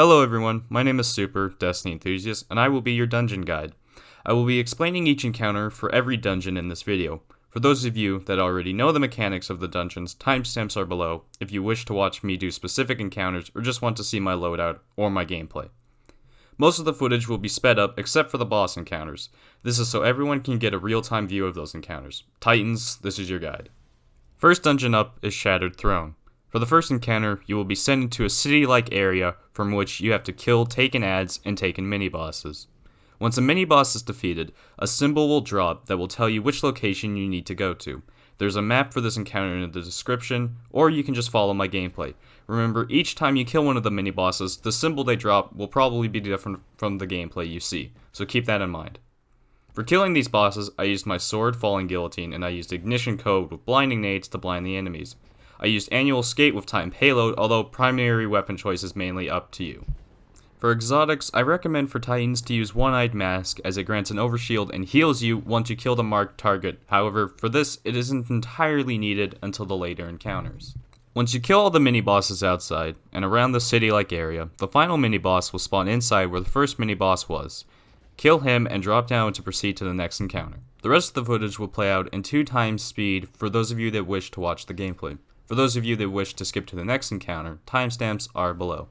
Hello everyone, my name is Super, Destiny Enthusiast, and I will be your dungeon guide. I will be explaining each encounter for every dungeon in this video. For those of you that already know the mechanics of the dungeons, timestamps are below if you wish to watch me do specific encounters or just want to see my loadout or my gameplay. Most of the footage will be sped up except for the boss encounters. This is so everyone can get a real-time view of those encounters. Titans, this is your guide. First dungeon up is Shattered Throne. For the first encounter, you will be sent into a city-like area from which you have to kill taken ads and taken mini-bosses. Once a mini-boss is defeated, a symbol will drop that will tell you which location you need to go to. There's a map for this encounter in the description, or you can just follow my gameplay. Remember, each time you kill one of the mini-bosses, the symbol they drop will probably be different from the gameplay you see, so keep that in mind. For killing these bosses, I used my sword, Falling Guillotine, and I used Ignition Code with blinding nades to blind the enemies. I used Annual Skate with Time Payload, although primary weapon choice is mainly up to you. For exotics, I recommend for Titans to use One-Eyed Mask as it grants an overshield and heals you once you kill the marked target. However, for this, it isn't entirely needed until the later encounters. Once you kill all the mini-bosses outside and around the city-like area, the final mini-boss will spawn inside where the first mini-boss was. Kill him and drop down to proceed to the next encounter. The rest of the footage will play out in 2 times speed for those of you that wish to watch the gameplay. For those of you that wish to skip to the next encounter, timestamps are below.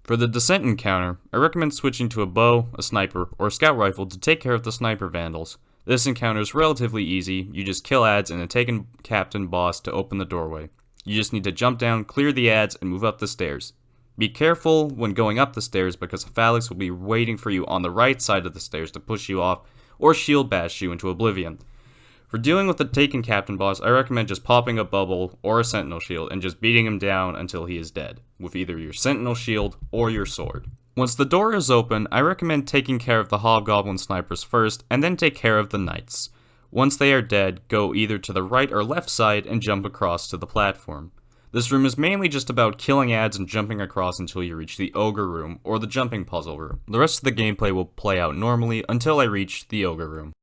For the Descent encounter, I recommend switching to a bow, a sniper, or a scout rifle to take care of the sniper vandals. This encounter is relatively easy, you just kill adds and a taken captain boss to open the doorway. You just need to jump down, clear the adds, and move up the stairs. Be careful when going up the stairs because a Phalanx will be waiting for you on the right side of the stairs to push you off or shield bash you into oblivion. For dealing with the taken captain boss, I recommend just popping a bubble or a sentinel shield and just beating him down until he is dead, with either your sentinel shield or your sword. Once the door is open, I recommend taking care of the hobgoblin snipers first and then take care of the knights. Once they are dead, go either to the right or left side and jump across to the platform. This room is mainly just about killing adds and jumping across until you reach the Ogre room or the jumping puzzle room. The rest of the gameplay will play out normally until I reach the Ogre room.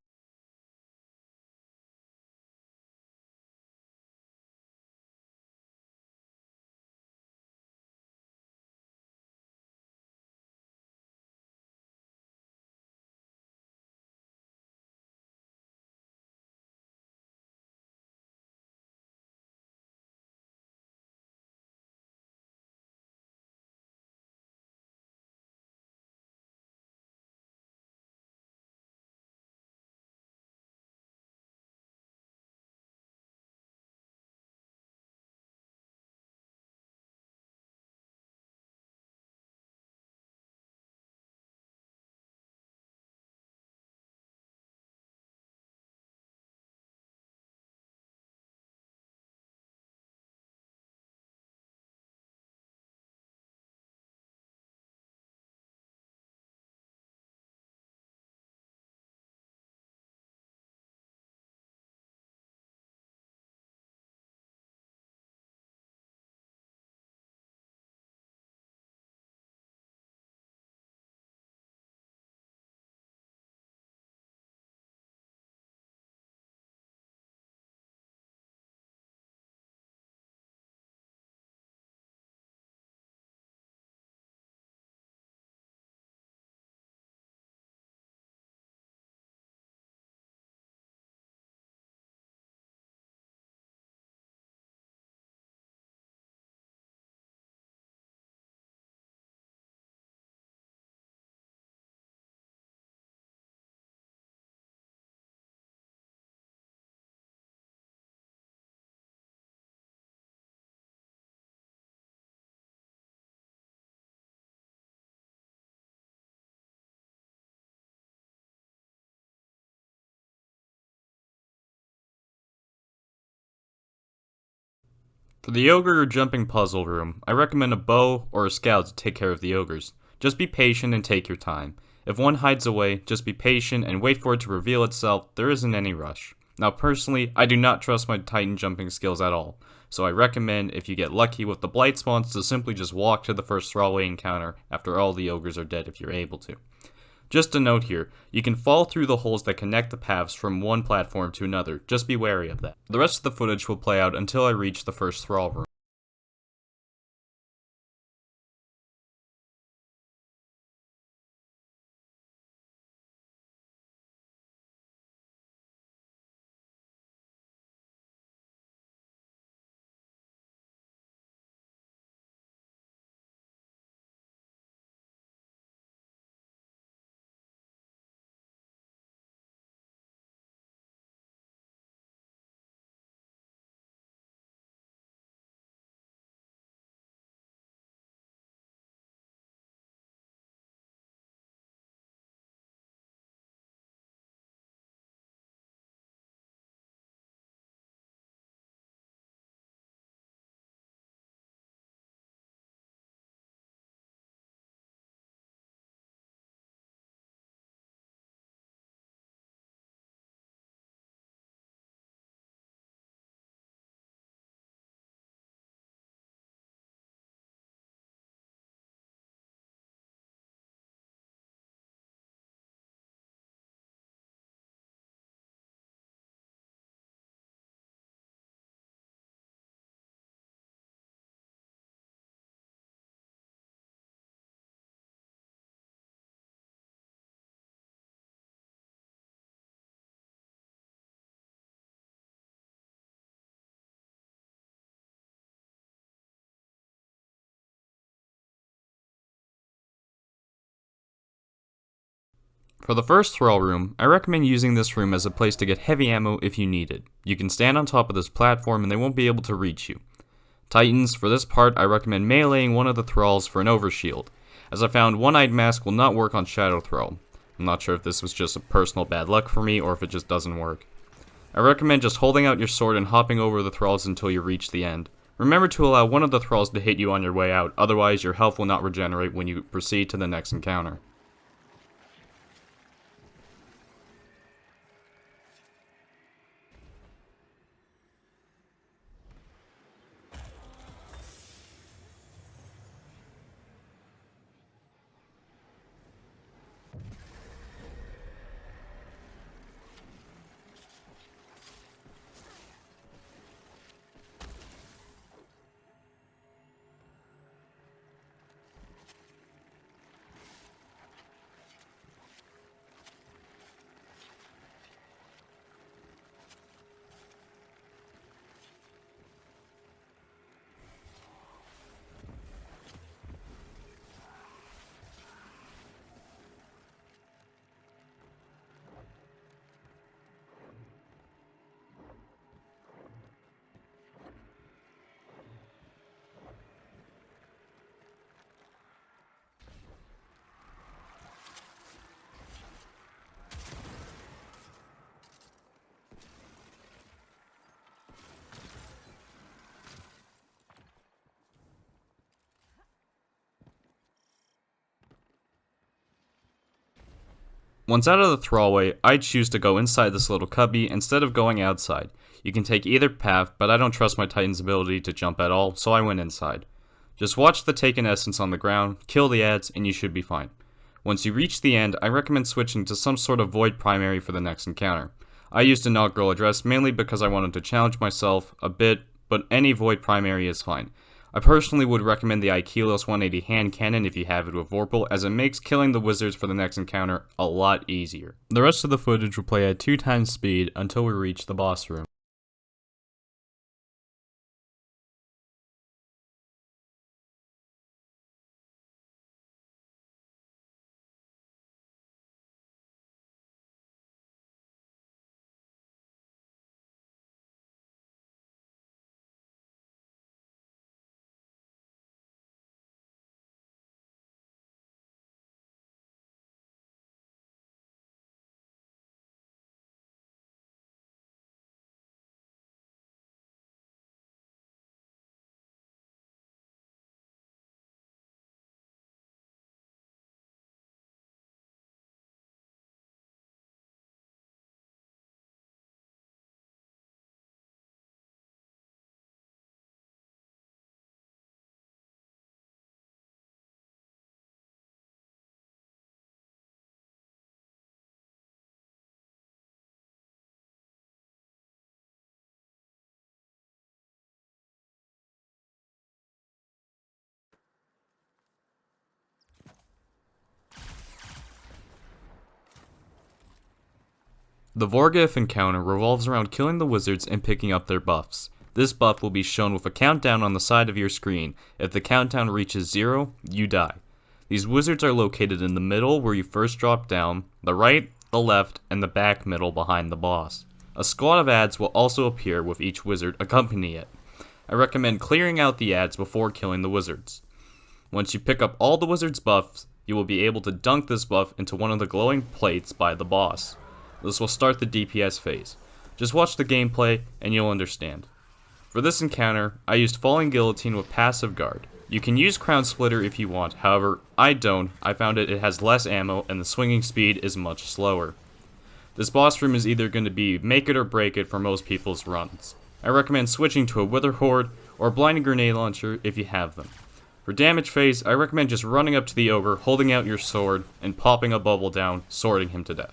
For the Ogre or jumping puzzle room, I recommend a bow or a scout to take care of the ogres. Just be patient and take your time. If one hides away, just be patient and wait for it to reveal itself, there isn't any rush. Now personally, I do not trust my Titan jumping skills at all, so I recommend if you get lucky with the blight spawns to simply just walk to the first Thrallway encounter after all the ogres are dead if you're able to. Just a note here, you can fall through the holes that connect the paths from one platform to another, just be wary of that. The rest of the footage will play out until I reach the first Thrall room. For the first Thrall room, I recommend using this room as a place to get heavy ammo if you need it. You can stand on top of this platform and they won't be able to reach you. Titans, for this part, I recommend meleeing one of the Thralls for an overshield, as I found One-Eyed Mask will not work on Shadow Thrall. I'm not sure if this was just a personal bad luck for me or if it just doesn't work. I recommend just holding out your sword and hopping over the Thralls until you reach the end. Remember to allow one of the Thralls to hit you on your way out, otherwise your health will not regenerate when you proceed to the next encounter. Once out of the Thrallway, I choose to go inside this little cubby instead of going outside. You can take either path, but I don't trust my Titan's ability to jump at all, so I went inside. Just watch the Taken Essence on the ground, kill the ads, and you should be fine. Once you reach the end, I recommend switching to some sort of Void primary for the next encounter. I used Inaugural Address mainly because I wanted to challenge myself a bit, but any Void primary is fine. I personally would recommend the Aikilos 180 hand cannon if you have it with Vorpal, as it makes killing the wizards for the next encounter a lot easier. The rest of the footage will play at 2 times speed until we reach the boss room. The Vorgith encounter revolves around killing the wizards and picking up their buffs. This buff will be shown with a countdown on the side of your screen. If the countdown reaches 0, you die. These wizards are located in the middle where you first drop down, the right, the left, and the back middle behind the boss. A squad of ads will also appear with each wizard accompanying it. I recommend clearing out the ads before killing the wizards. Once you pick up all the wizards' buffs, you will be able to dunk this buff into one of the glowing plates by the boss. This will start the DPS phase. Just watch the gameplay and you'll understand. For this encounter, I used Falling Guillotine with passive guard. You can use Crown Splitter if you want, however, I don't. I found it has less ammo and the swinging speed is much slower. This boss room is either going to be make it or break it for most people's runs. I recommend switching to a Wither Horde or Blinding Grenade Launcher if you have them. For damage phase, I recommend just running up to the Ogre, holding out your sword, and popping a bubble down, swording him to death.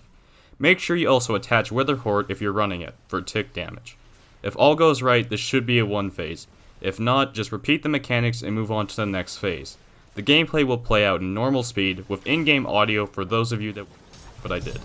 Make sure you also attach Wither Horde if you're running it, for tick damage. If all goes right, this should be a one phase. If not, just repeat the mechanics and move on to the next phase. The gameplay will play out in normal speed, with in-game audio for those of you that... but I did.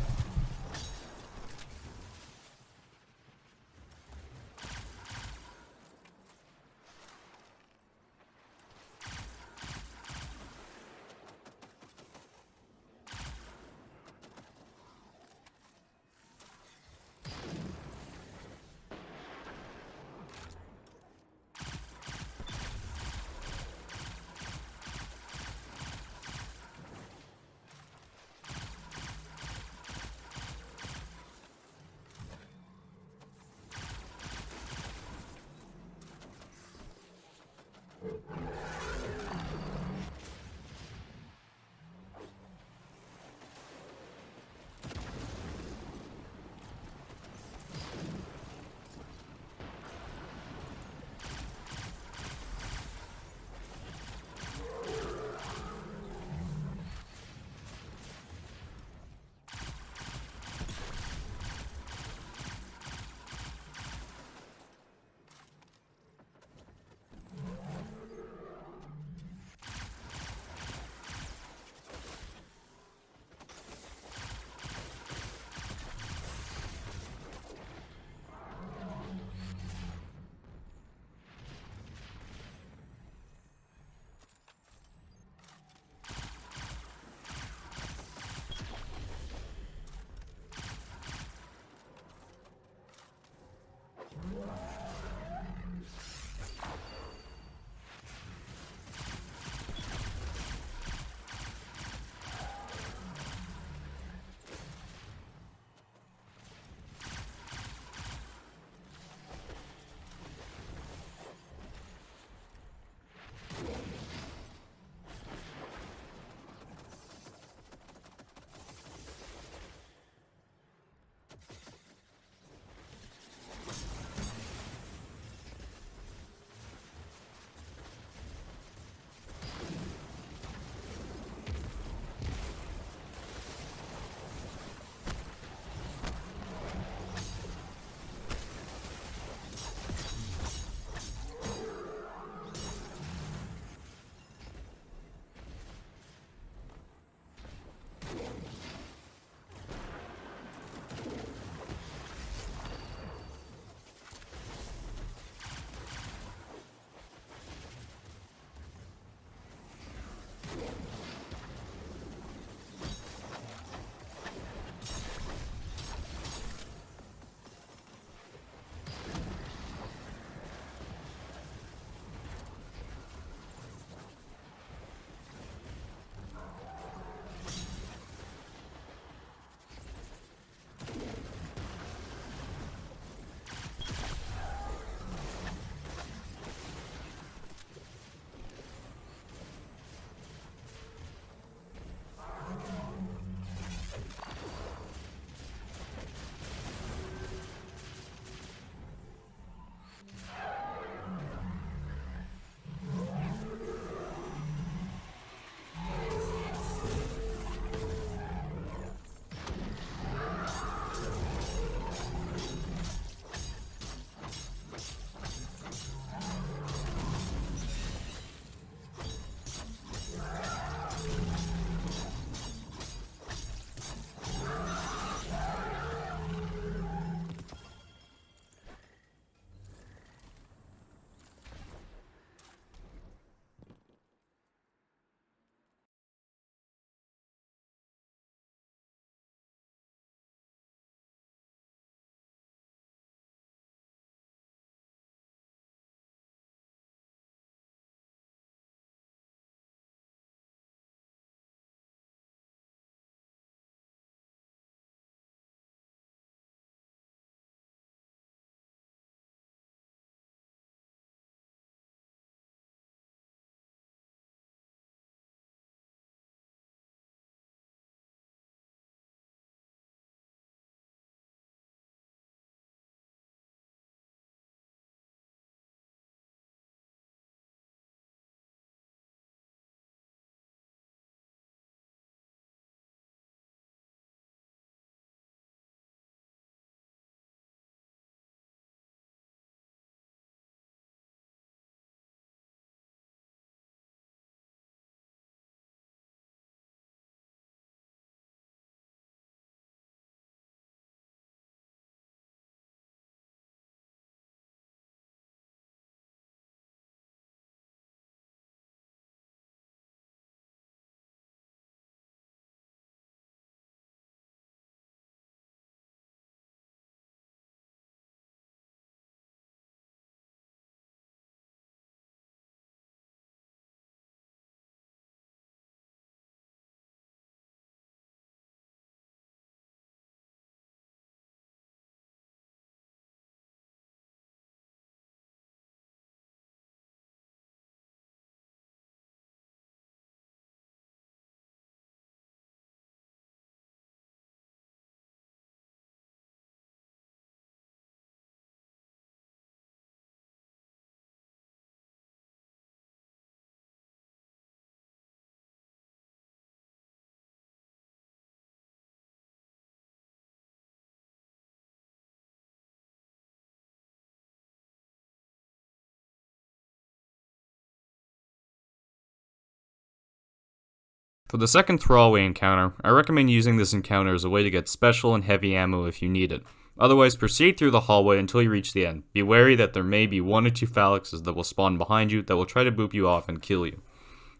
For the second Thrallway encounter, I recommend using this encounter as a way to get special and heavy ammo if you need it. Otherwise, proceed through the hallway until you reach the end. Be wary that there may be 1 or 2 Phalanxes that will spawn behind you that will try to boop you off and kill you.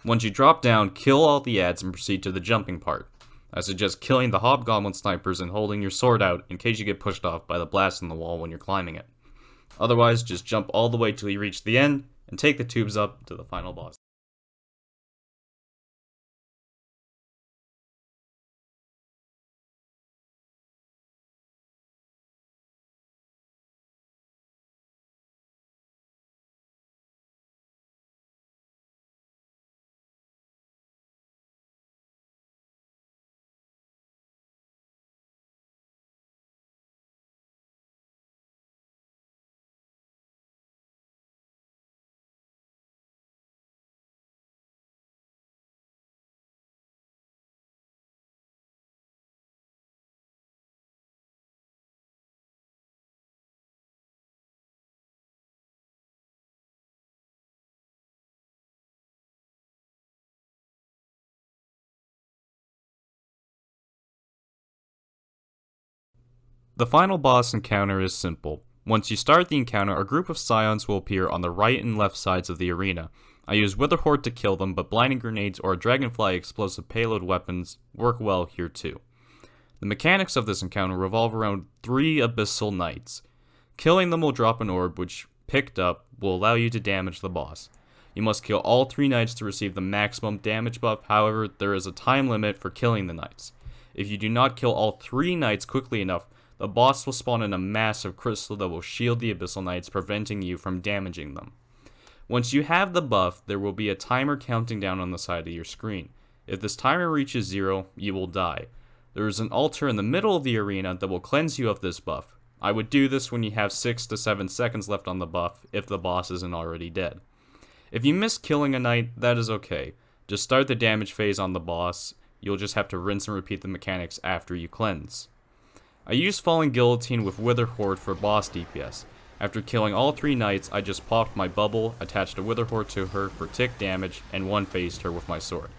Once you drop down, kill all the adds and proceed to the jumping part. I suggest killing the hobgoblin snipers and holding your sword out in case you get pushed off by the blast in the wall when you're climbing it. Otherwise, just jump all the way till you reach the end and take the tubes up to the final boss. The final boss encounter is simple. Once you start the encounter, a group of scions will appear on the right and left sides of the arena. I use Witherhorde to kill them, but blinding grenades or dragonfly explosive payload weapons work well here too. The mechanics of this encounter revolve around 3 Abyssal Knights. Killing them will drop an orb which, picked up, will allow you to damage the boss. You must kill all 3 knights to receive the maximum damage buff, however, there is a time limit for killing the knights. If you do not kill all 3 knights quickly enough, the boss will spawn in a massive crystal that will shield the Abyssal Knights, preventing you from damaging them. Once you have the buff, there will be a timer counting down on the side of your screen. If this timer reaches 0, you will die. There is an altar in the middle of the arena that will cleanse you of this buff. I would do this when you have 6 to 7 seconds left on the buff, if the boss isn't already dead. If you miss killing a knight, that is okay. Just start the damage phase on the boss. You'll just have to rinse and repeat the mechanics after you cleanse. I used Falling Guillotine with Witherhorde for boss DPS. After killing all 3 knights, I just popped my bubble, attached a Witherhorde to her for tick damage, and one-phased her with my sword.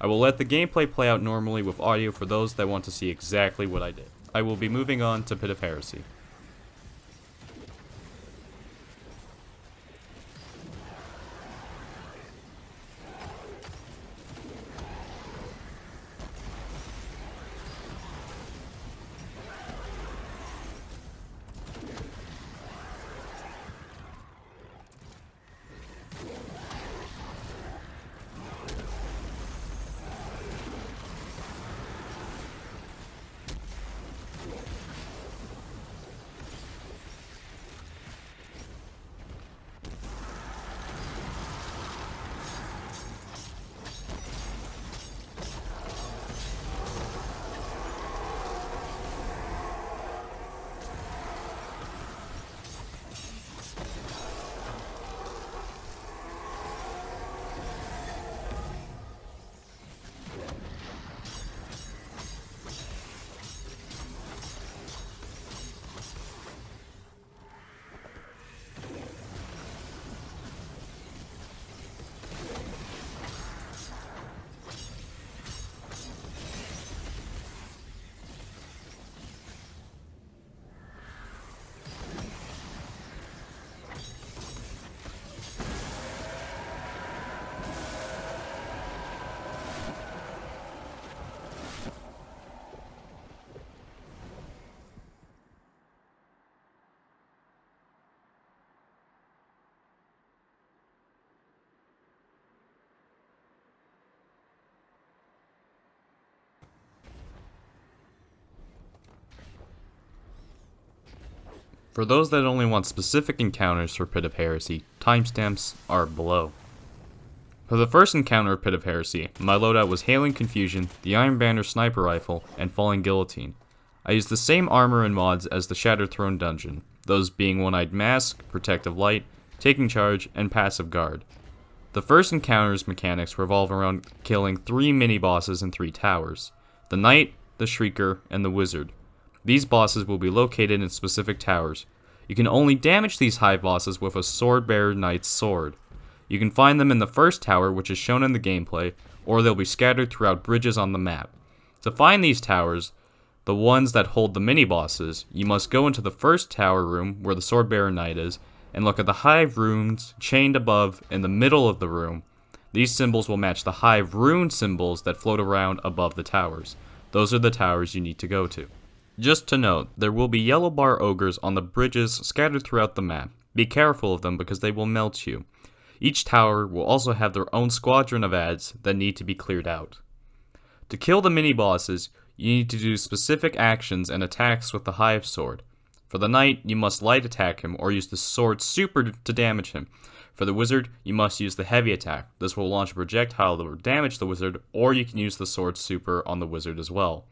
I will let the gameplay play out normally with audio for those that want to see exactly what I did. I will be moving on to Pit of Heresy. For those that only want specific encounters for Pit of Heresy, timestamps are below. For the first encounter of Pit of Heresy, my loadout was Hailing Confusion, the Iron Banner Sniper Rifle, and Falling Guillotine. I used the same armor and mods as the Shattered Throne dungeon, those being One-Eyed Mask, Protective Light, Taking Charge, and Passive Guard. The first encounter's mechanics revolve around killing 3 mini-bosses and 3 towers, the Knight, the Shrieker, and the Wizard. These bosses will be located in specific towers. You can only damage these high bosses with a Swordbearer Knight's sword. You can find them in the first tower, which is shown in the gameplay, or they'll be scattered throughout bridges on the map. To find these towers, the ones that hold the mini-bosses, you must go into the first tower room where the Swordbearer Knight is, and look at the hive runes chained above in the middle of the room. These symbols will match the hive rune symbols that float around above the towers. Those are the towers you need to go to. Just to note, there will be yellow bar ogres on the bridges scattered throughout the map. Be careful of them because they will melt you. Each tower will also have their own squadron of ads that need to be cleared out. To kill the mini-bosses, you need to do specific actions and attacks with the hive sword. For the knight, you must light attack him or use the sword super to damage him. For the wizard, you must use the heavy attack. This will launch a projectile that will damage the wizard, or you can use the sword super on the wizard as well.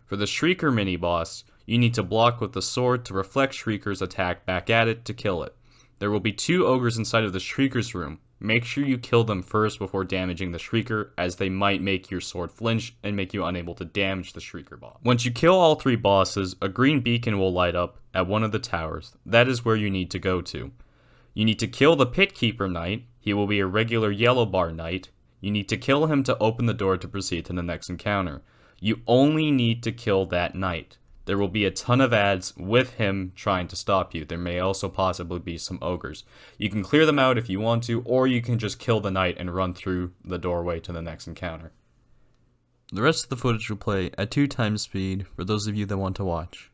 For the Shrieker mini-boss, you need to block with the sword to reflect Shrieker's attack back at it to kill it. There will be 2 ogres inside of the Shrieker's room. Make sure you kill them first before damaging the Shrieker, as they might make your sword flinch and make you unable to damage the Shrieker boss. Once you kill all 3 bosses, a green beacon will light up at one of the towers. That is where you need to go to. You need to kill the Pitkeeper Knight. He will be a regular yellow bar knight. You need to kill him to open the door to proceed to the next encounter. You only need to kill that knight. There will be a ton of ads with him trying to stop you. There may also possibly be some ogres. You can clear them out if you want to, or you can just kill the knight and run through the doorway to the next encounter. The rest of the footage will play at 2 times speed for those of you that want to watch.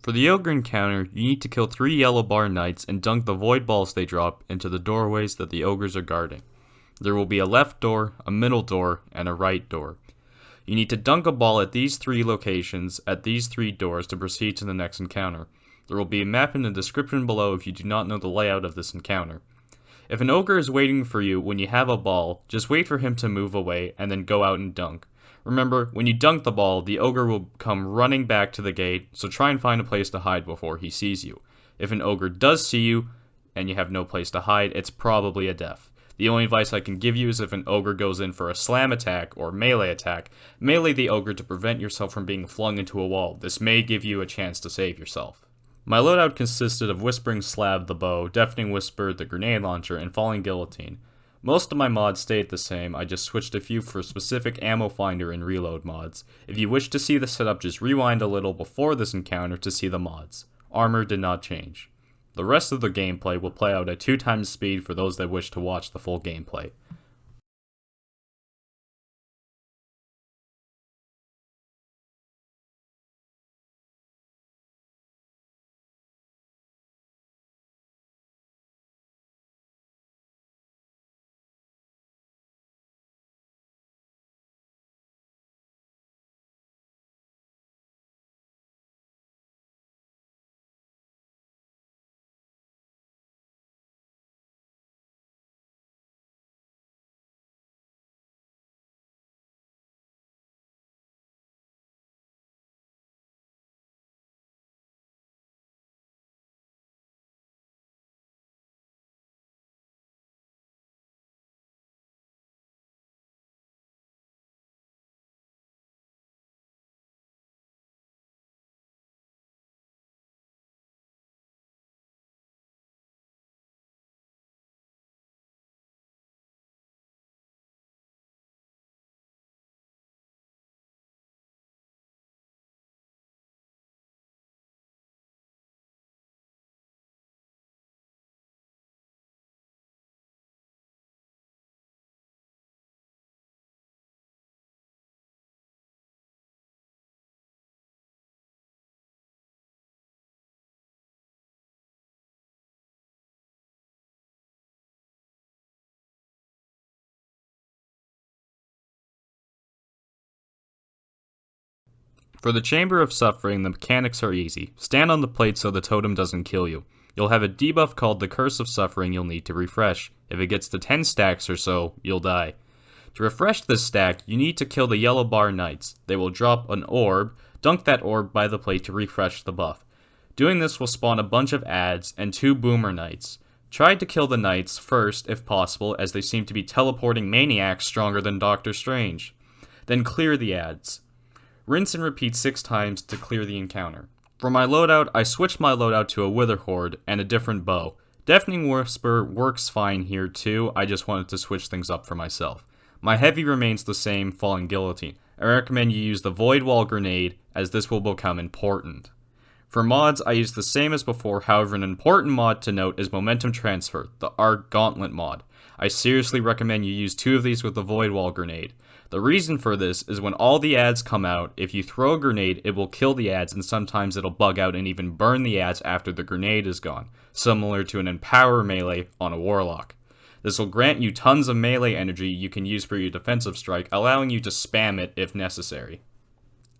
For the Ogre encounter, you need to kill 3 yellow bar knights and dunk the void balls they drop into the doorways that the ogres are guarding. There will be a left door, a middle door, and a right door. You need to dunk a ball at these 3 locations, at these 3 doors to proceed to the next encounter. There will be a map in the description below if you do not know the layout of this encounter. If an ogre is waiting for you when you have a ball, just wait for him to move away and then go out and dunk. Remember, when you dunk the ball, the ogre will come running back to the gate, so try and find a place to hide before he sees you. If an ogre does see you, and you have no place to hide, it's probably a death. The only advice I can give you is if an ogre goes in for a slam attack or melee attack, melee the ogre to prevent yourself from being flung into a wall. This may give you a chance to save yourself. My loadout consisted of Whispering Slab the bow, Deafening Whisper the grenade launcher, and Falling Guillotine. Most of my mods stayed the same, I just switched a few for specific ammo finder and reload mods. If you wish to see the setup, just rewind a little before this encounter to see the mods. Armor did not change. The rest of the gameplay will play out at 2 times speed for those that wish to watch the full gameplay. For the Chamber of Suffering, the mechanics are easy. Stand on the plate so the totem doesn't kill you. You'll have a debuff called the Curse of Suffering you'll need to refresh. If it gets to 10 stacks or so, you'll die. To refresh this stack, you need to kill the yellow bar knights. They will drop an orb, dunk that orb by the plate to refresh the buff. Doing this will spawn a bunch of adds and 2 boomer knights. Try to kill the knights first if possible, as they seem to be teleporting maniacs stronger than Doctor Strange. Then clear the adds. Rinse and repeat 6 times to clear the encounter. For my loadout, I switched my loadout to a Wither Horde and a different bow. Deafening Whisper works fine here too, I just wanted to switch things up for myself. My heavy remains the same, Falling Guillotine. I recommend you use the Void Wall Grenade, as this will become important. For mods, I use the same as before, however an important mod to note is Momentum Transfer, the Arc Gauntlet mod. I seriously recommend you use 2 of these with the Void Wall Grenade. The reason for this is when all the adds come out, if you throw a grenade, it will kill the adds, and sometimes it'll bug out and even burn the adds after the grenade is gone, similar to an Empower melee on a Warlock. This will grant you tons of melee energy you can use for your defensive strike, allowing you to spam it if necessary.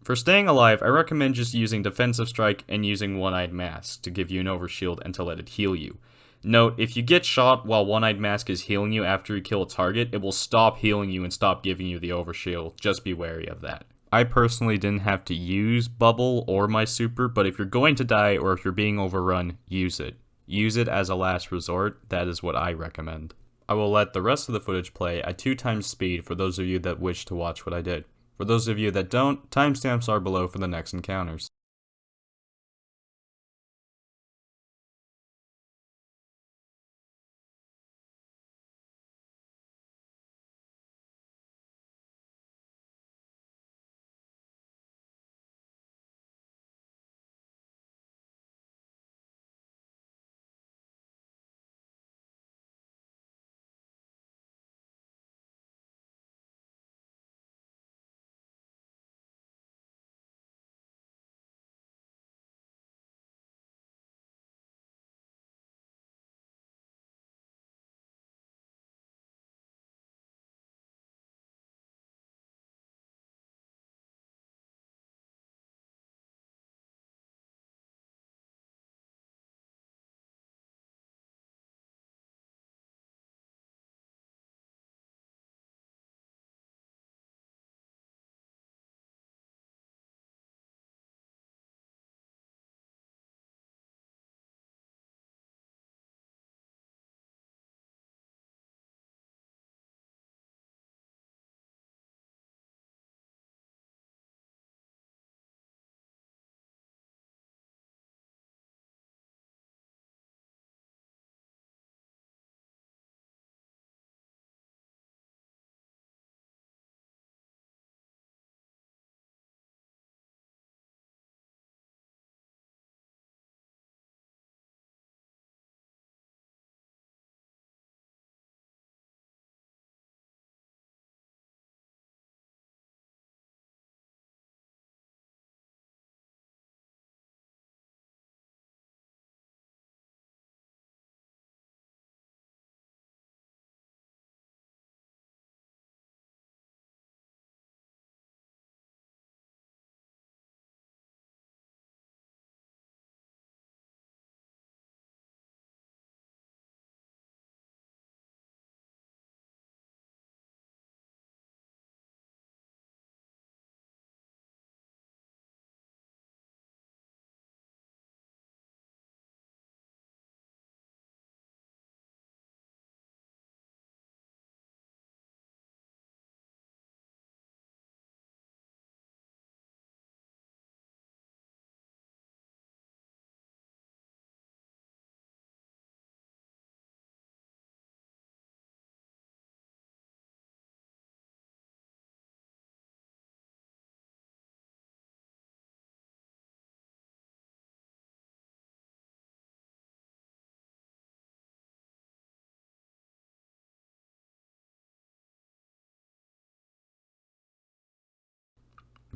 For staying alive, I recommend just using Defensive Strike and using One-Eyed Mask to give you an overshield and to let it heal you. Note, if you get shot while One-Eyed Mask is healing you after you kill a target, it will stop healing you and stop giving you the overshield. Just be wary of that. I personally didn't have to use Bubble or my super, but if you're going to die or if you're being overrun, use it. Use it as a last resort, that is what I recommend. I will let the rest of the footage play at 2 times speed for those of you that wish to watch what I did. For those of you that don't, timestamps are below for the next encounters.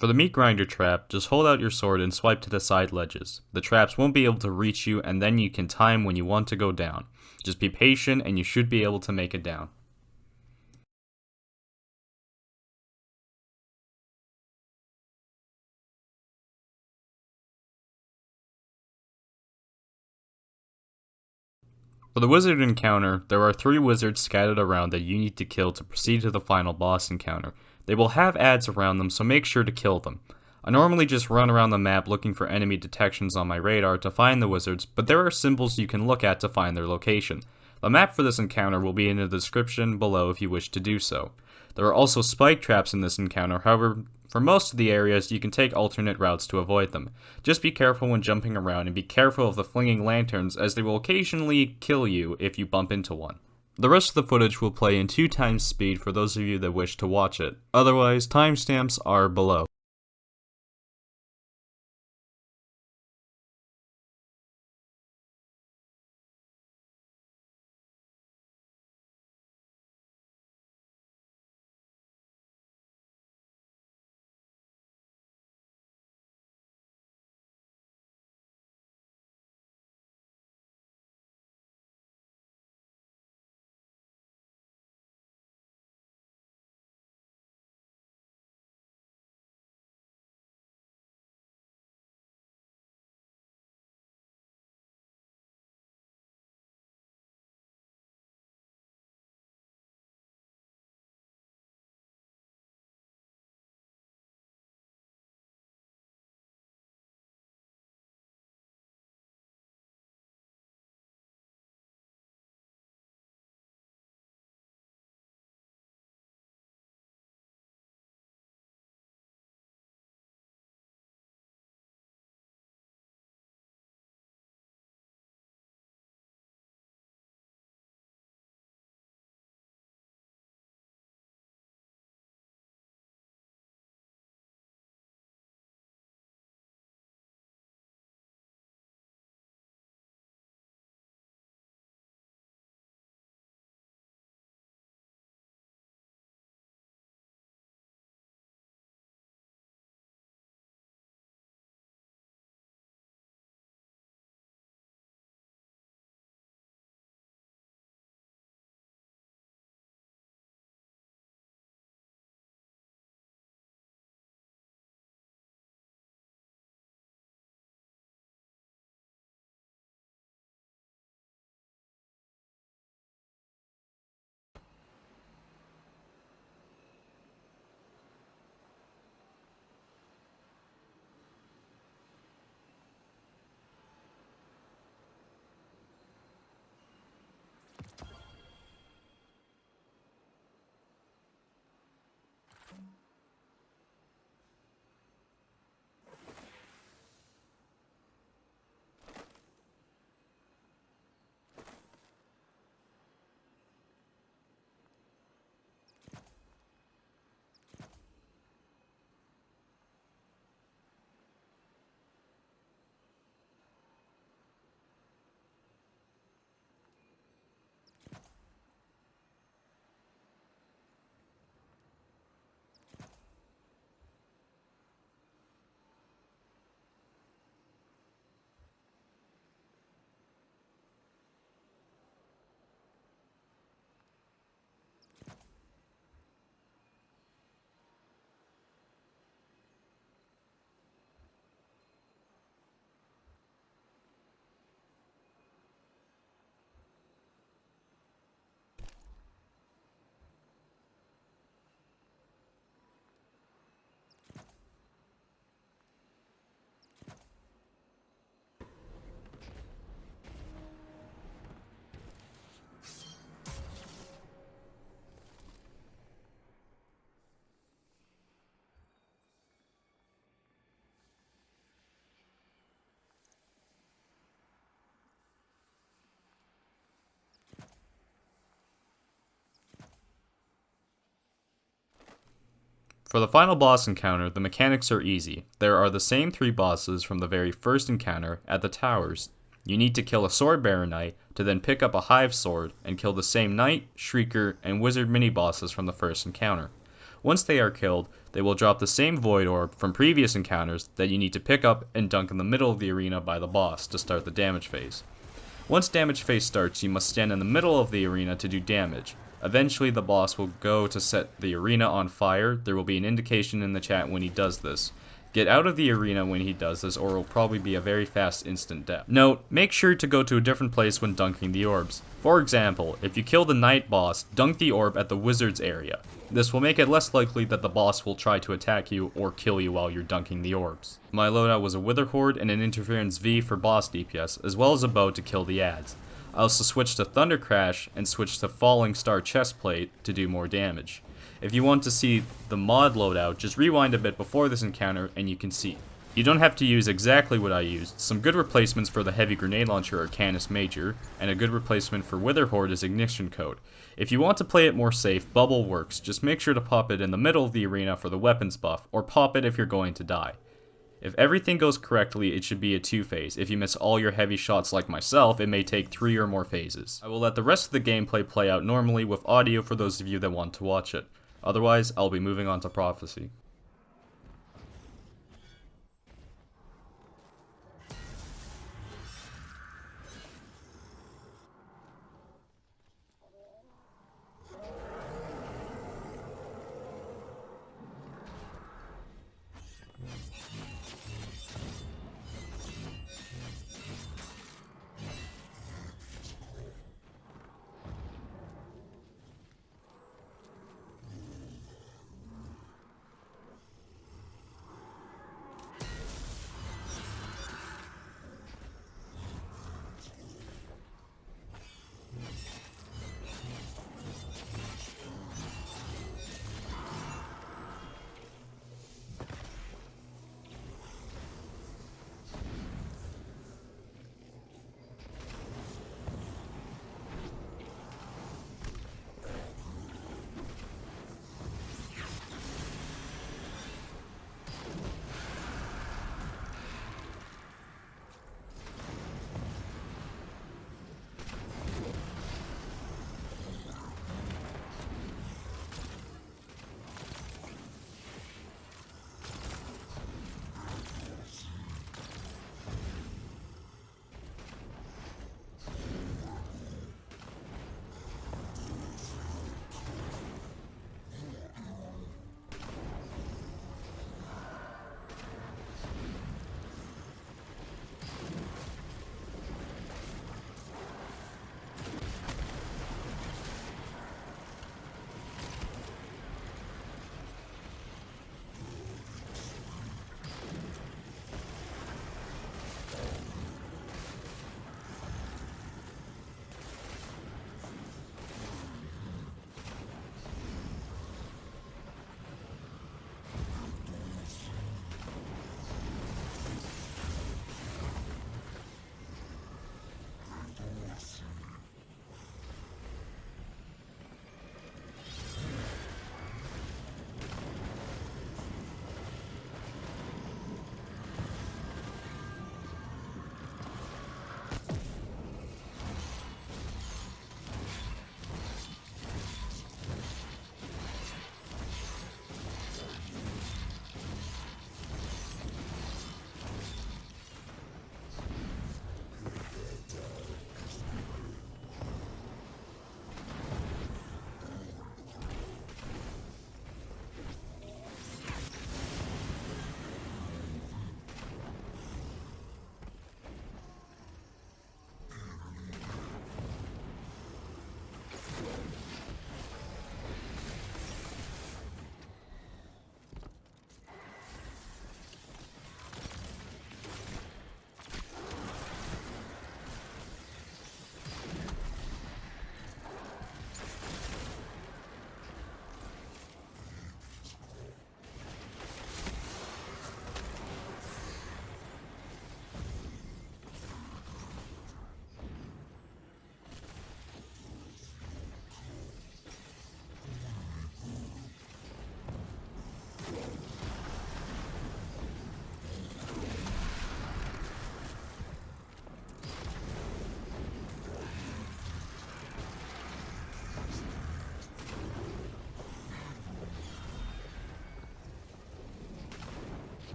For the meat grinder trap, just hold out your sword and swipe to the side ledges. The traps won't be able to reach you, and then you can time when you want to go down. Just be patient and you should be able to make it down. For the wizard encounter, there are 3 wizards scattered around that you need to kill to proceed to the final boss encounter. They will have ads around them, so make sure to kill them. I normally just run around the map looking for enemy detections on my radar to find the wizards, but there are symbols you can look at to find their location. The map for this encounter will be in the description below if you wish to do so. There are also spike traps in this encounter, however, for most of the areas, you can take alternate routes to avoid them. Just be careful when jumping around and be careful of the flinging lanterns, as they will occasionally kill you if you bump into one. The rest of the footage will play in 2 times speed for those of you that wish to watch it. Otherwise, timestamps are below. For the final boss encounter, the mechanics are easy. There are the same 3 bosses from the very first encounter at the towers. You need to kill a Swordbearer Knight to then pick up a Hive Sword and kill the same Knight, Shrieker, and Wizard mini-bosses from the first encounter. Once they are killed, they will drop the same Void Orb from previous encounters that you need to pick up and dunk in the middle of the arena by the boss to start the damage phase. Once damage phase starts, you must stand in the middle of the arena to do damage. Eventually the boss will go to set the arena on fire. There will be an indication in the chat when he does this. Get out of the arena when he does this, or it will probably be a very fast instant death. Note, make sure to go to a different place when dunking the orbs. For example, if you kill the Knight boss, dunk the orb at the Wizard's area. This will make it less likely that the boss will try to attack you or kill you while you're dunking the orbs. My loadout was a Wither Horde and an Interference V for boss DPS, as well as a bow to kill the adds. I also switched to Thunder Crash and switched to Falling Star Chestplate to do more damage. If you want to see the mod loadout, just rewind a bit before this encounter and you can see. You don't have to use exactly what I used. Some good replacements for the Heavy Grenade Launcher are Canis Major, and a good replacement for Wither Horde is Ignition Code. If you want to play it more safe, Bubble works. Just make sure to pop it in the middle of the arena for the weapons buff, or pop it if you're going to die. If everything goes correctly, it should be a 2-phase. If you miss all your heavy shots like myself, it may take 3 or more phases. I will let the rest of the gameplay play out normally with audio for those of you that want to watch it. Otherwise, I'll be moving on to Prophecy.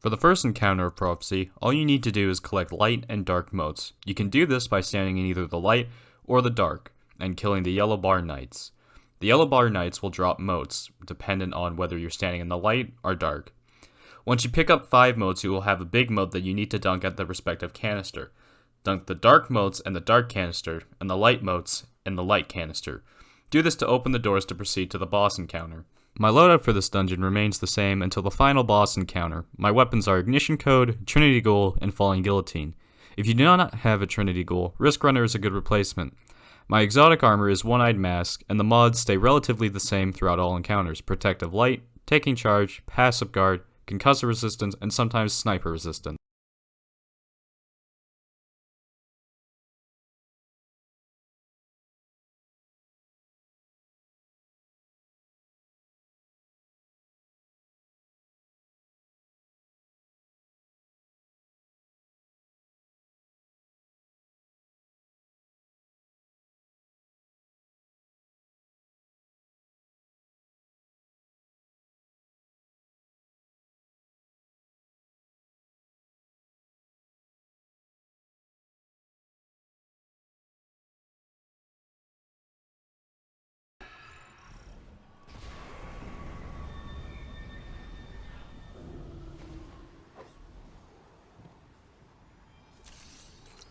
For the first encounter of Prophecy, all you need to do is collect light and dark motes. You can do this by standing in either the light or the dark, and killing the yellow bar knights. The yellow bar knights will drop motes, dependent on whether you're standing in the light or dark. Once you pick up 5 motes, you will have a big mote that you need to dunk at the respective canister. Dunk the dark motes in the dark canister, and the light motes in the light canister. Do this to open the doors to proceed to the boss encounter. My loadout for this dungeon remains the same until the final boss encounter. My weapons are Ignition Code, Trinity Ghoul, and Falling Guillotine. If you do not have a Trinity Ghoul, Risk Runner is a good replacement. My exotic armor is One-Eyed Mask, and the mods stay relatively the same throughout all encounters. Protective Light, Taking Charge, Passive Guard, Concussive Resistance, and sometimes Sniper Resistance.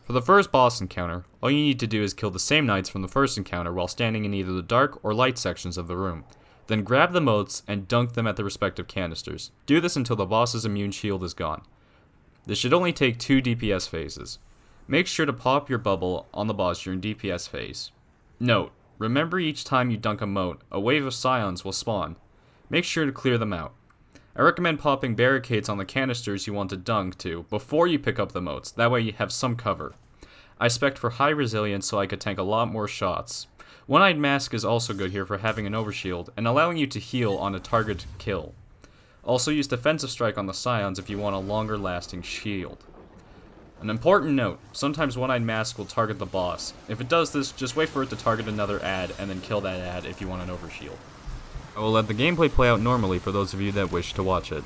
For the first boss encounter, all you need to do is kill the same knights from the first encounter while standing in either the dark or light sections of the room. Then grab the motes and dunk them at the respective canisters. Do this until the boss's immune shield is gone. This should only take 2 DPS phases. Make sure to pop your bubble on the boss during DPS phase. Note, remember each time you dunk a mote, a wave of scions will spawn. Make sure to clear them out. I recommend popping barricades on the canisters you want to dunk to before you pick up the motes, that way you have some cover. I spec'd for high resilience so I could tank a lot more shots. One-Eyed Mask is also good here for having an overshield and allowing you to heal on a target kill. Also use Defensive Strike on the scions if you want a longer lasting shield. An important note, sometimes One-Eyed Mask will target the boss. If it does this, just wait for it to target another ad and then kill that ad if you want an overshield. I will let the gameplay play out normally for those of you that wish to watch it.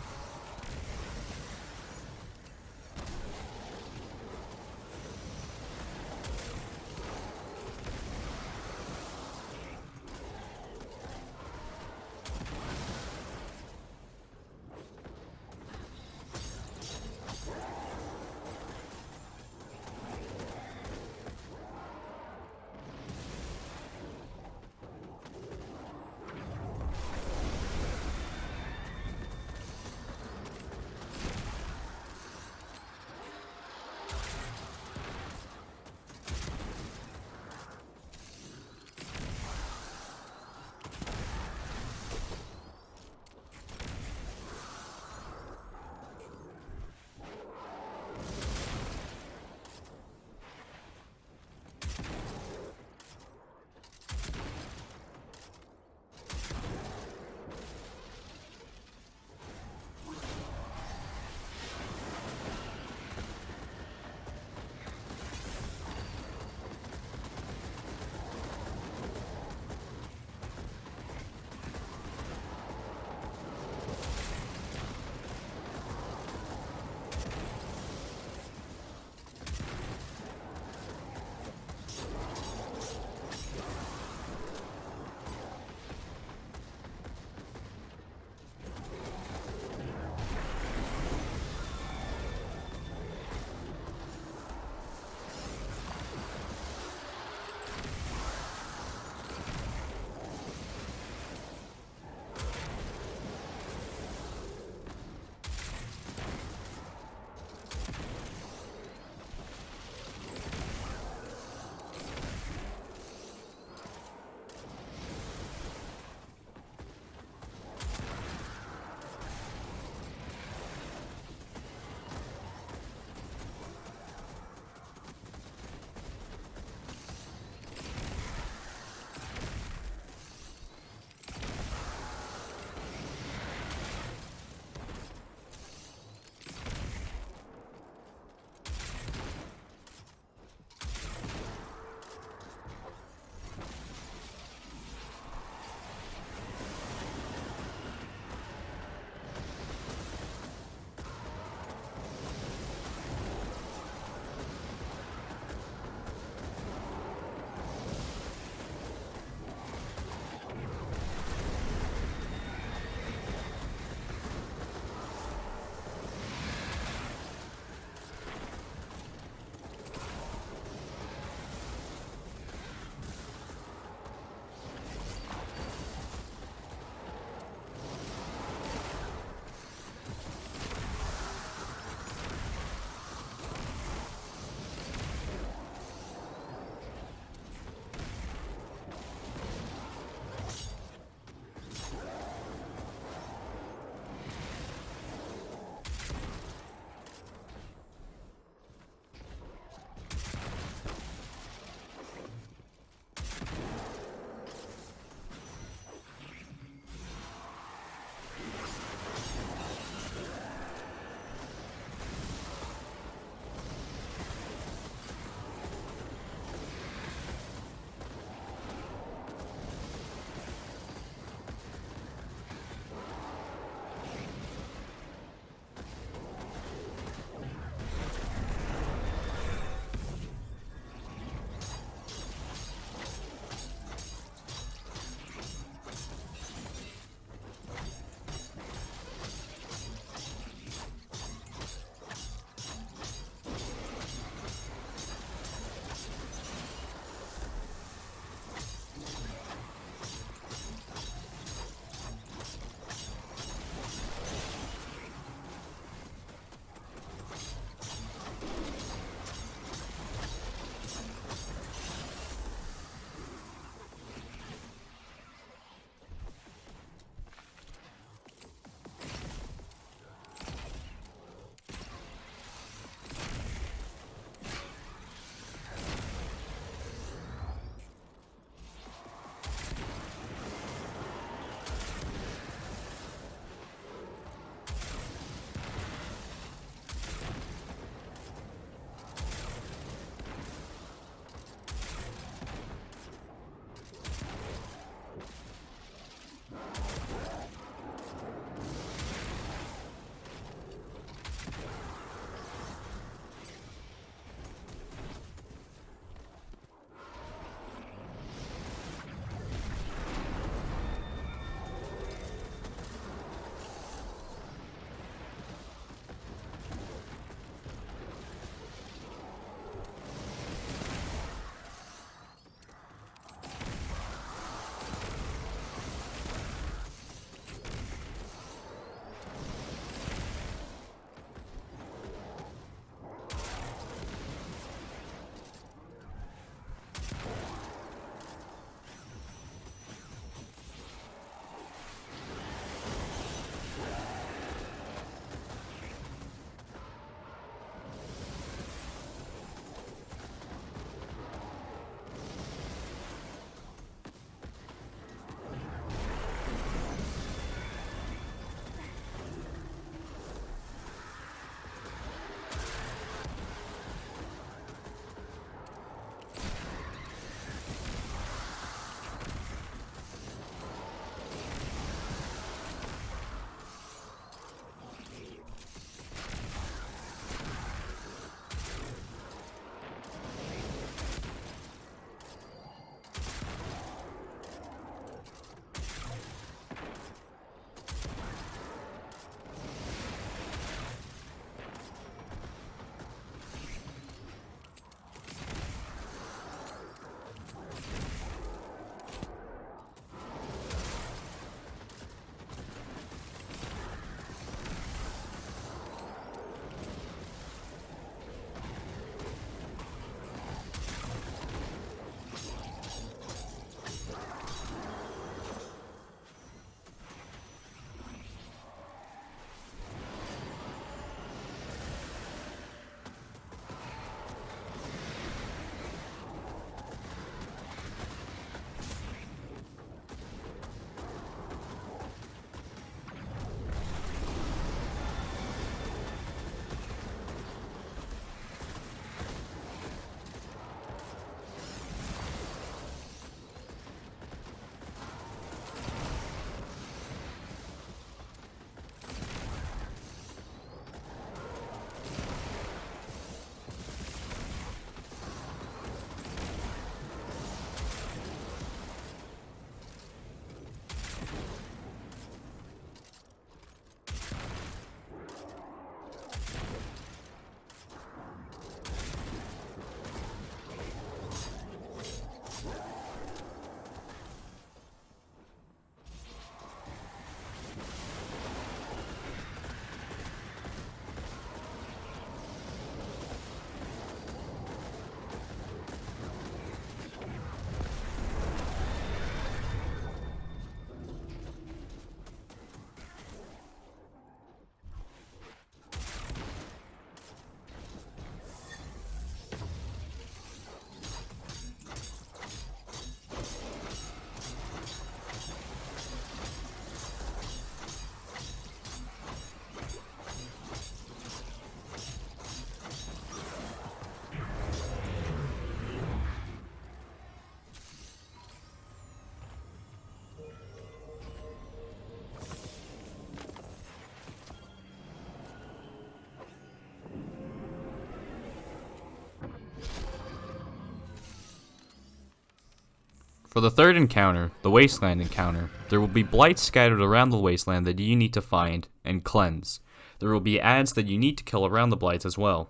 For the third encounter, the Wasteland encounter, there will be blights scattered around the Wasteland that you need to find and cleanse. There will be ads that you need to kill around the blights as well.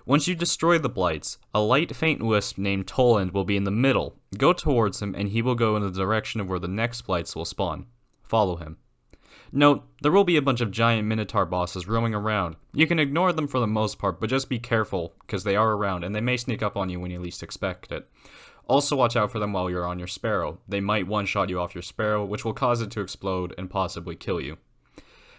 Once you destroy the blights, a light faint wisp named Toland will be in the middle. Go towards him and he will go in the direction of where the next blights will spawn. Follow him. Note, there will be a bunch of giant Minotaur bosses roaming around. You can ignore them for the most part, but just be careful, because they are around and they may sneak up on you when you least expect it. Also watch out for them while you're on your Sparrow. They might one-shot you off your Sparrow, which will cause it to explode and possibly kill you.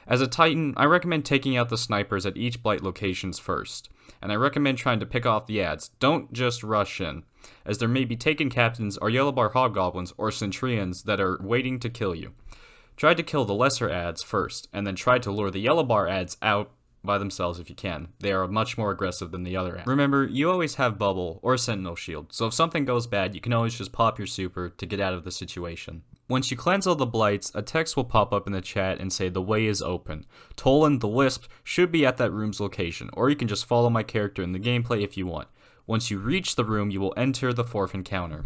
As a Titan, I recommend taking out the snipers at each blight locations first, and I recommend trying to pick off the ads. Don't just rush in, as there may be Taken Captains or Yellow Bar Hobgoblins or Centurions that are waiting to kill you. Try to kill the lesser ads first, and then try to lure the Yellow Bar ads out by themselves if you can. They are much more aggressive than the other ads. Remember, you always have Bubble or Sentinel Shield, so if something goes bad, you can always just pop your super to get out of the situation. Once you cleanse all the blights, a text will pop up in the chat and say the way is open. Toland the Wisp should be at that room's location, or you can just follow my character in the gameplay if you want. Once you reach the room, you will enter the fourth encounter.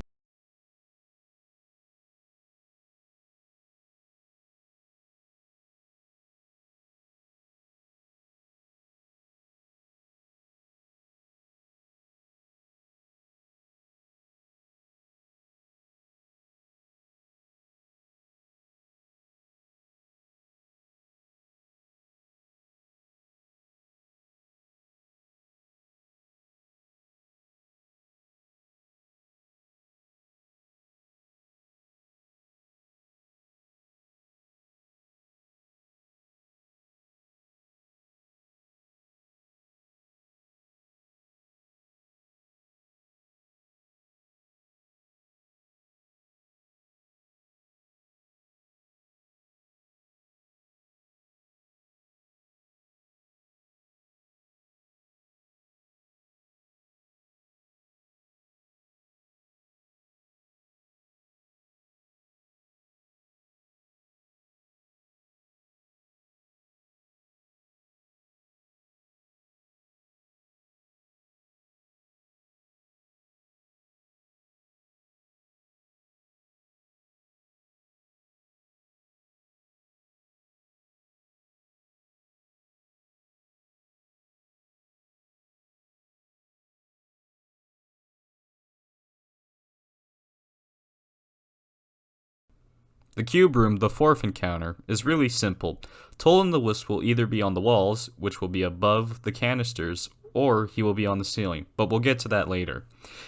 The cube room, the fourth encounter, is really simple. Toland the Wisp will either be on the walls, which will be above the canisters, or he will be on the ceiling, but we'll get to that later.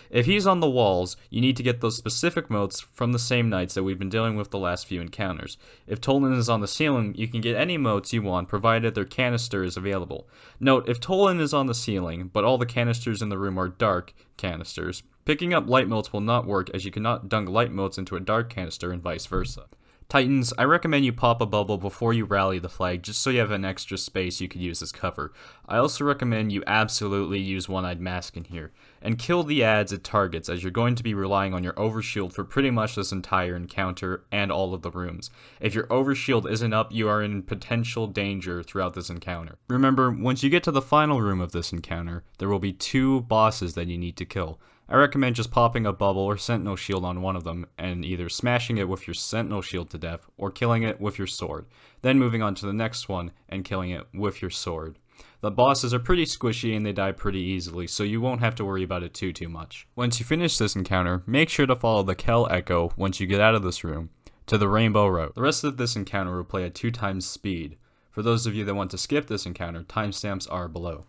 If he's on the walls, you need to get those specific motes from the same knights that we've been dealing with the last few encounters. If Toland is on the ceiling, you can get any motes you want, provided their canister is available. Note, if Toland is on the ceiling, but all the canisters in the room are dark canisters, picking up light motes will not work, as you cannot dunk light motes into a dark canister and vice versa. Titans, I recommend you pop a bubble before you rally the flag, just so you have an extra space you could use as cover. I also recommend you absolutely use One-Eyed Mask in here, and kill the ads at targets, as you're going to be relying on your overshield for pretty much this entire encounter and all of the rooms. If your overshield isn't up, you are in potential danger throughout this encounter. Remember, once you get to the final room of this encounter, there will be 2 bosses that you need to kill. I recommend just popping a bubble or sentinel shield on one of them and either smashing it with your sentinel shield to death or killing it with your sword. Then moving on to the next one and killing it with your sword. The bosses are pretty squishy and they die pretty easily, so you won't have to worry about it too much. Once you finish this encounter, make sure to follow the Kell echo once you get out of this room to the Rainbow Road. The rest of this encounter will play at 2 times speed. For those of you that want to skip this encounter, timestamps are below.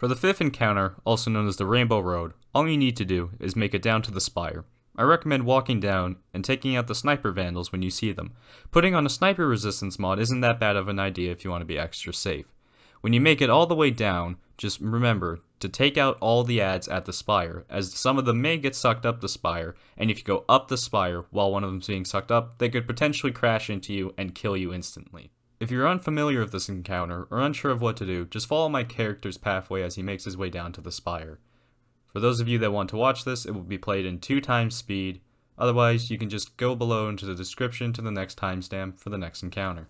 For the 5th encounter, also known as the Rainbow Road, all you need to do is make it down to the Spire. I recommend walking down and taking out the sniper vandals when you see them. Putting on a sniper resistance mod isn't that bad of an idea if you want to be extra safe. When you make it all the way down, just remember to take out all the ads at the Spire, as some of them may get sucked up the Spire, and if you go up the Spire while one of them's being sucked up, they could potentially crash into you and kill you instantly. If you're unfamiliar with this encounter, or unsure of what to do, just follow my character's pathway as he makes his way down to the Spire. For those of you that want to watch this, it will be played in 2 times speed, otherwise you can just go below into the description to the next timestamp for the next encounter.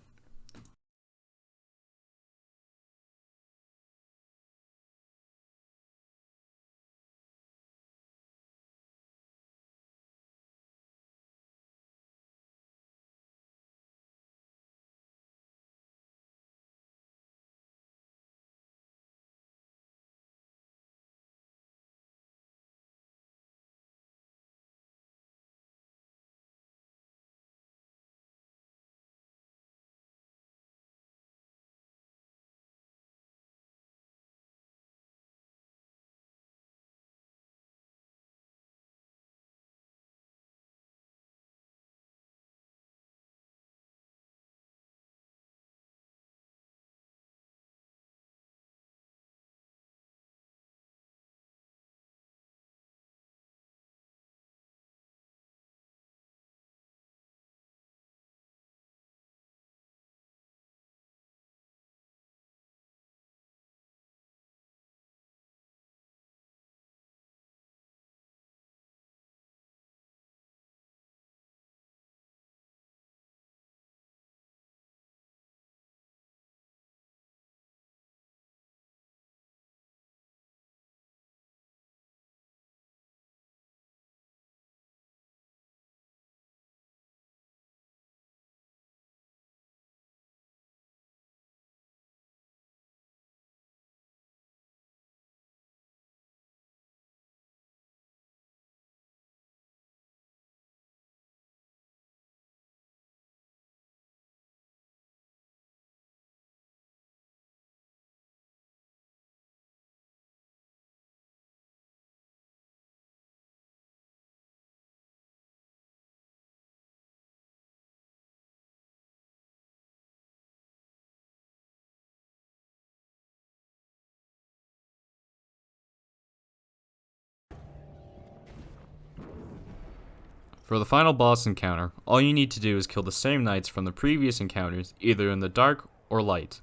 For the final boss encounter, all you need to do is kill the same knights from the previous encounters, either in the dark or light.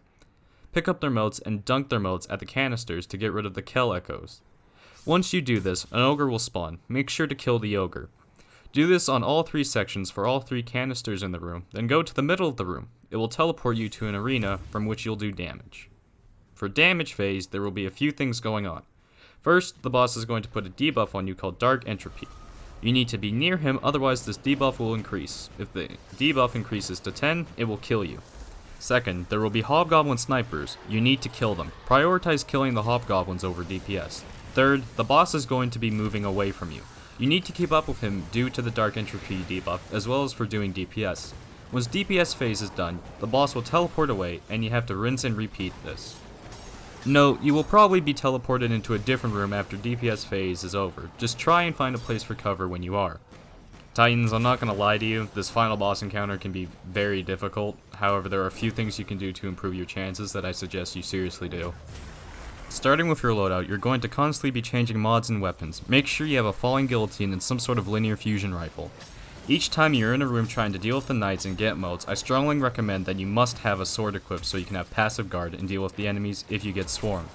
Pick up their motes and dunk their motes at the canisters to get rid of the Kell echoes. Once you do this, an ogre will spawn. Make sure to kill the ogre. Do this on all 3 sections for all 3 canisters in the room, then go to the middle of the room. It will teleport you to an arena from which you'll do damage. For damage phase, there will be a few things going on. First, the boss is going to put a debuff on you called Dark Entropy. You need to be near him, otherwise this debuff will increase. If the debuff increases to 10, it will kill you. Second, there will be hobgoblin snipers. You need to kill them. Prioritize killing the hobgoblins over DPS. Third, the boss is going to be moving away from you. You need to keep up with him due to the Dark Entropy debuff, as well as for doing DPS. Once DPS phase is done, the boss will teleport away, and you have to rinse and repeat this. Note, you will probably be teleported into a different room after DPS phase is over. Just try and find a place for cover when you are. Titans, I'm not going to lie to you, this final boss encounter can be very difficult. However, there are a few things you can do to improve your chances that I suggest you seriously do. Starting with your loadout, you're going to constantly be changing mods and weapons. Make sure you have a falling guillotine and some sort of linear fusion rifle. Each time you're in a room trying to deal with the knights and get motes, I strongly recommend that you must have a sword equipped so you can have passive guard and deal with the enemies if you get swarmed.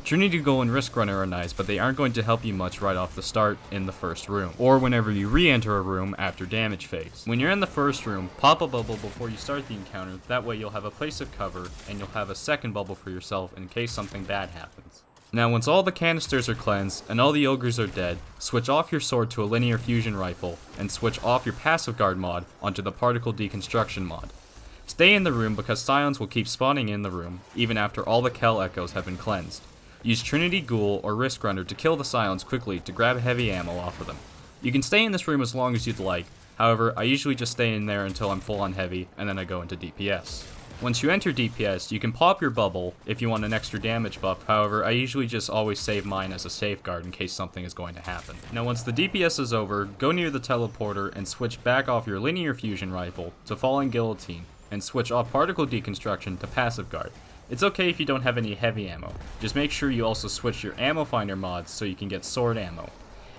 Trinity Ghoul and Risk Runner are nice, but they aren't going to help you much right off the start in the first room, or whenever you re-enter a room after damage phase. When you're in the first room, pop a bubble before you start the encounter, that way you'll have a place of cover, and you'll have a second bubble for yourself in case something bad happens. Now once all the canisters are cleansed and all the ogres are dead, switch off your sword to a linear fusion rifle, and switch off your passive guard mod onto the particle deconstruction mod. Stay in the room because scions will keep spawning in the room, even after all the Kell echoes have been cleansed. Use Trinity Ghoul or Risk Runner to kill the scions quickly to grab heavy ammo off of them. You can stay in this room as long as you'd like, however I usually just stay in there until I'm full on heavy and then I go into DPS. Once you enter DPS, you can pop your bubble if you want an extra damage buff. However, I usually just always save mine as a safeguard in case something is going to happen. Now once the DPS is over, go near the teleporter and switch back off your linear fusion rifle to falling guillotine, and switch off particle deconstruction to passive guard. It's okay if you don't have any heavy ammo, just make sure you also switch your ammo finder mods so you can get sword ammo.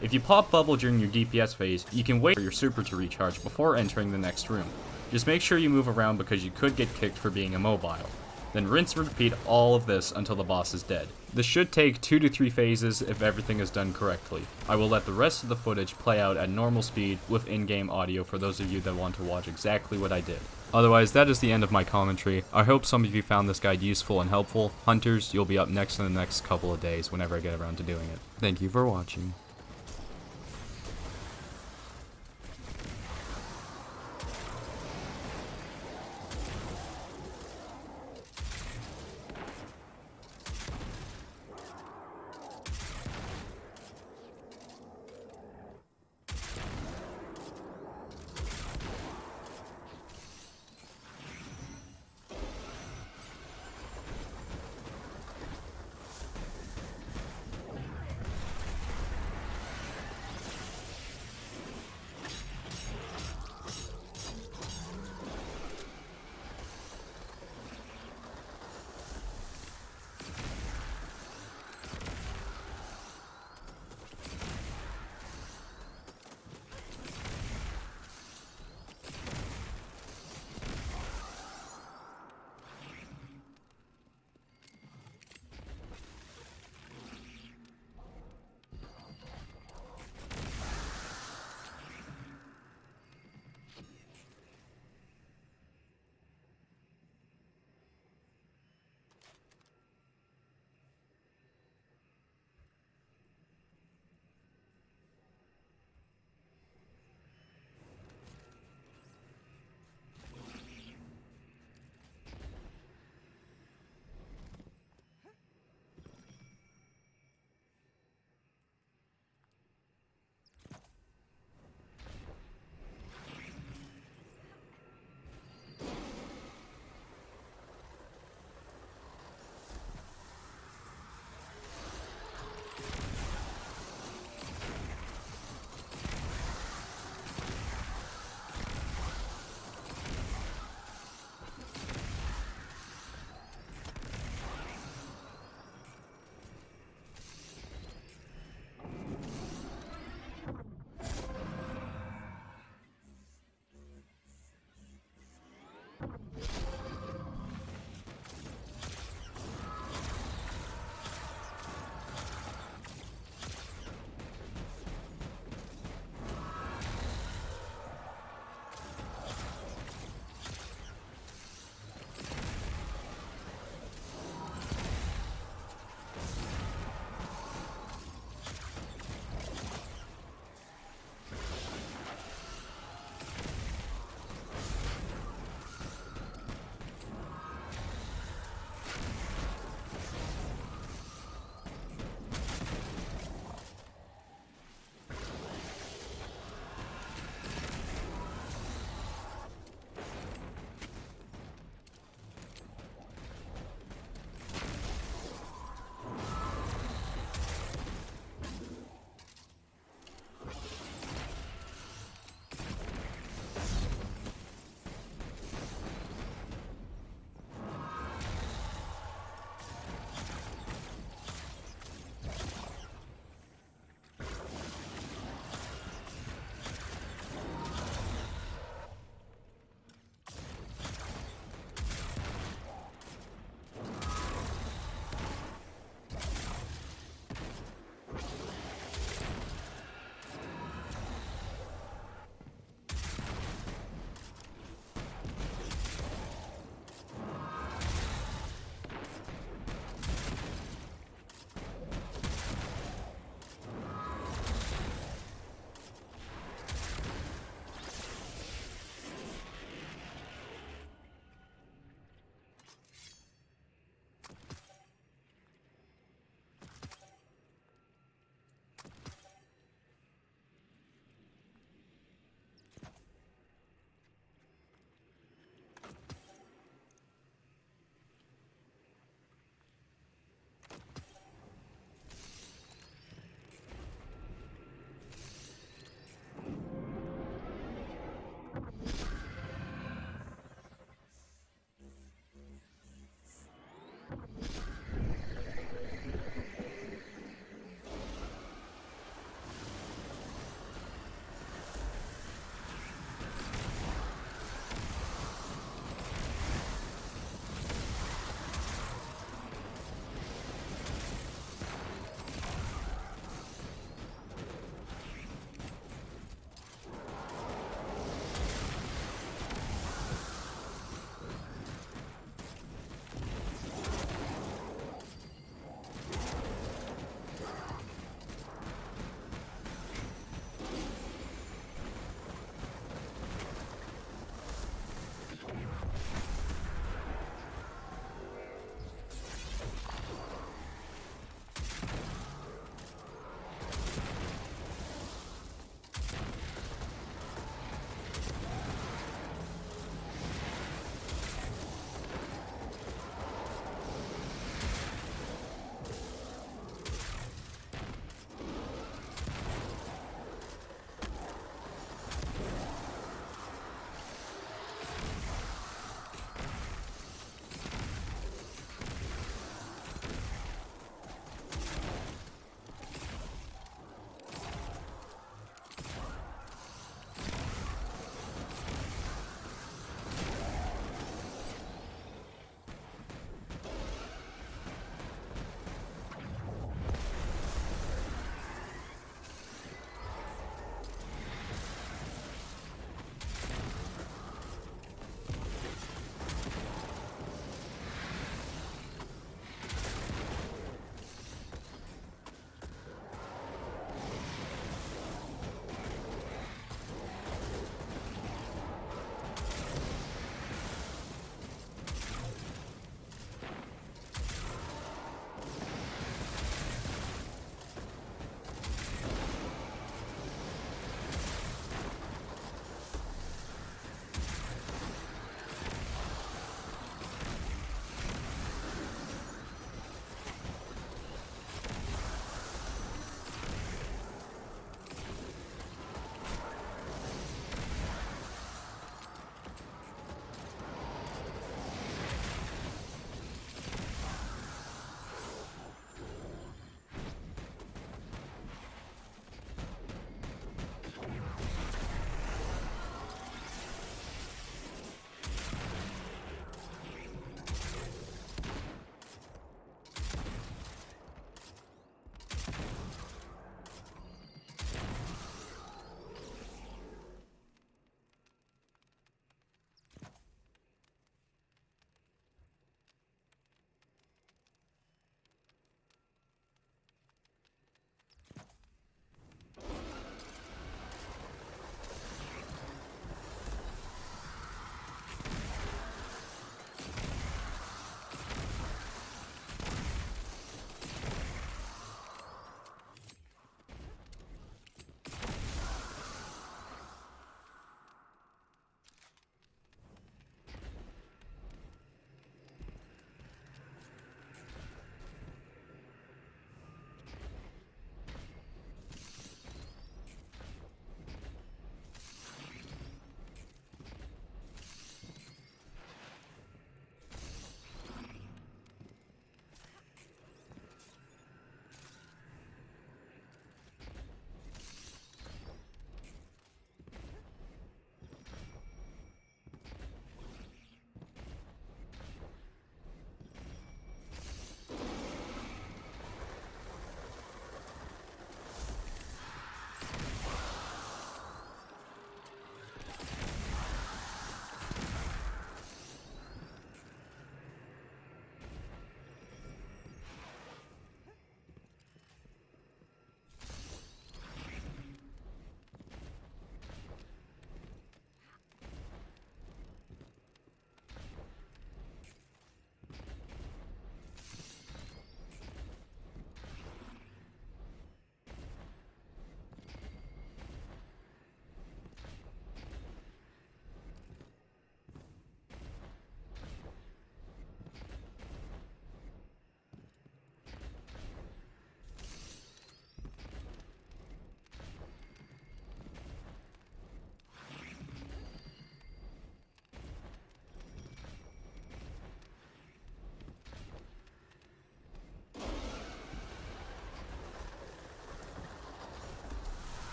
If you pop bubble during your DPS phase, you can wait for your super to recharge before entering the next room. Just make sure you move around because you could get kicked for being immobile. Then rinse and repeat all of this until the boss is dead. This should take 2 to 3 phases if everything is done correctly. I will let the rest of the footage play out at normal speed with in-game audio for those of you that want to watch exactly what I did. Otherwise, that is the end of my commentary. I hope some of you found this guide useful and helpful. Hunters, you'll be up next in the next couple of days whenever I get around to doing it. Thank you for watching.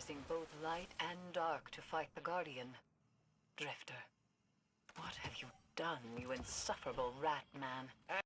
sacrificing both light and dark to fight the Guardian. Drifter, what have you done, you insufferable rat man?